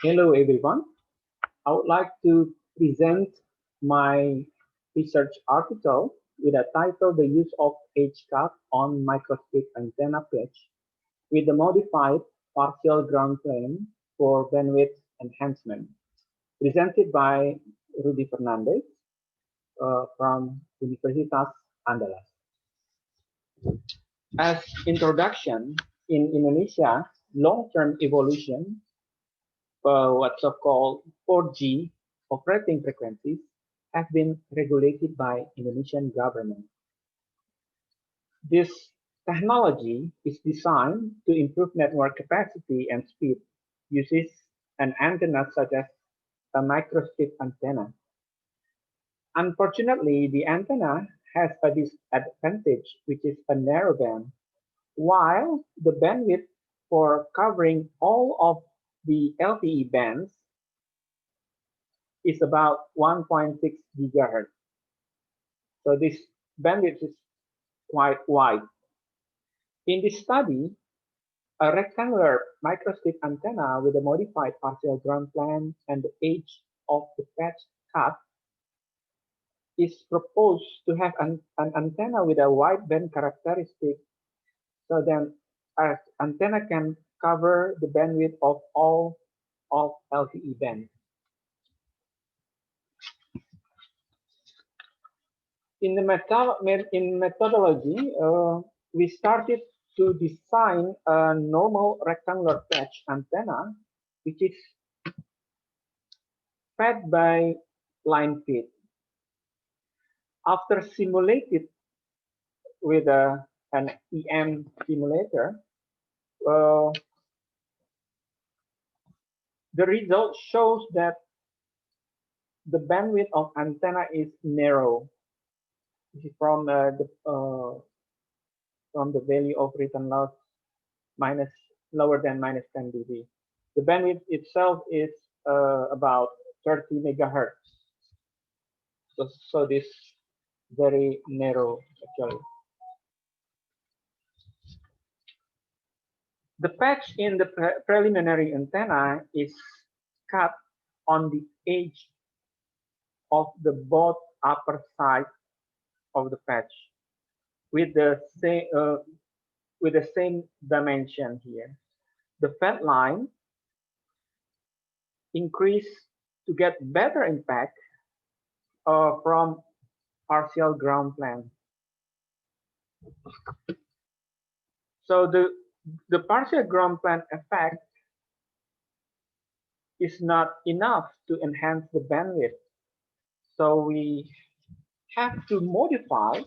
Hello everyone. I would like to present my research article with a title The Use of Edge Cut on Microstrip Antenna Patch with the Modified Partial Ground Plane for Bandwidth Enhancement, presented by Rudy Fernandez from Universitas Andalas. As introduction, in Indonesia, long-term evolution what's so-called 4G operating frequencies have been regulated by Indonesian government. This technology is designed to improve network capacity and speed, uses an antenna such as a microstrip antenna. Unfortunately, the antenna has a disadvantage, which is a narrow band, while the bandwidth for covering all of the LTE bands is about 1.6 gigahertz. So this bandwidth is quite wide. In this study, a rectangular microstrip antenna with a modified partial ground plane and the edge of the patch cut is proposed to have an antenna with a wide band characteristic, so then an antenna can cover the bandwidth of all of LTE bands. In the methodology, we started to design a normal rectangular patch antenna, which is fed by line feed. After simulated with an EM simulator, the result shows that the bandwidth of antenna is narrow. This is from the value of return loss minus lower than minus 10 dB. The bandwidth itself is about 30 megahertz. So this very narrow actually. The patch in the preliminary antenna is cut on the edge of the both upper side of the patch with the same dimension here. The fed line increase to get better impact from partial ground plane. So the partial ground plane effect is not enough to enhance the bandwidth. So we have to modify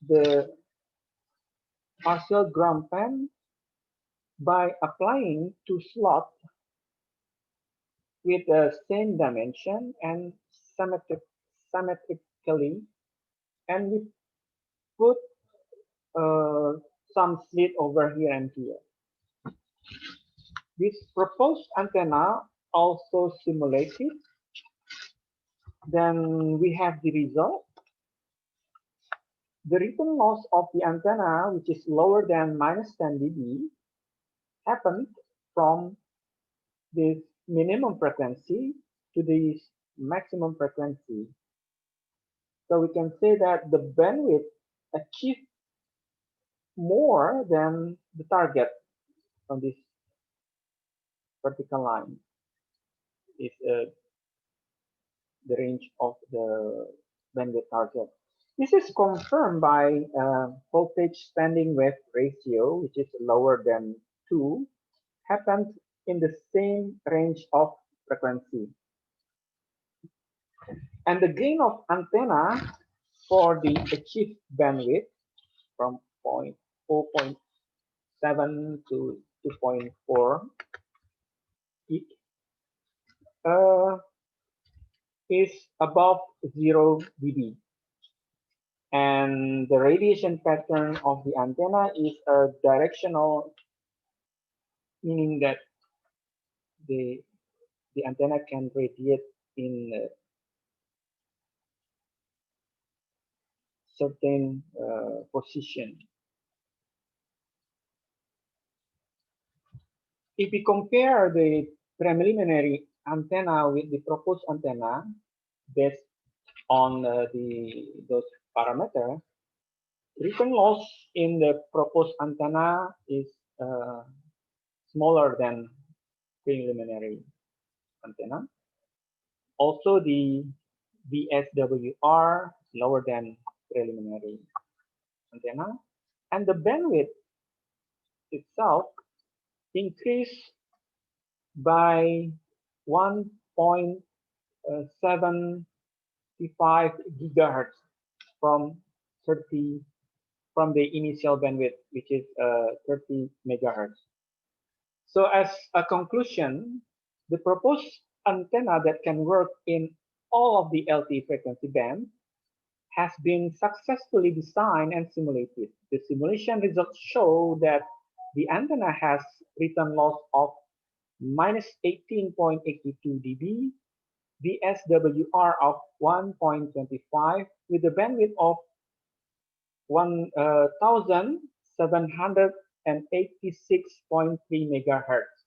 the partial ground plane by applying two slots with the same dimension and symmetrically, and we put some slit over here and here. This proposed antenna also simulated. Then we have the result. The return loss of the antenna, which is lower than minus 10 dB, happened from this minimum frequency to this maximum frequency. So we can say that the bandwidth achieved more than the target on this vertical line is the range of the bandwidth target. This is confirmed by voltage standing wave ratio, which is lower than 2, happens in the same range of frequency. And the gain of antenna for the achieved bandwidth from 4.7 to 2.4 is above 0 dB. And the radiation pattern of the antenna is a directional, meaning that the antenna can radiate in a certain position. If we compare the preliminary antenna with the proposed antenna based on those parameters, return loss in the proposed antenna is uh, smaller than preliminary antenna. Also, the VSWR is lower than preliminary antenna, and the bandwidth itself increased by 1.75 gigahertz from 30 from the initial bandwidth, which is 30 megahertz. So as a conclusion, the proposed antenna that can work in all of the LTE frequency bands has been successfully designed and simulated. The simulation results show that the antenna has return loss of minus 18.82 dB, VSWR of 1.25 with a bandwidth of 1786.3 megahertz.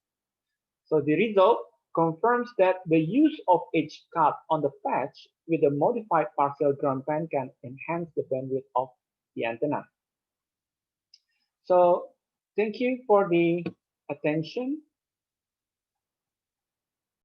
So the result confirms that the use of edge cut on the patch with a modified partial ground band can enhance the bandwidth of the antenna. So thank you for the attention.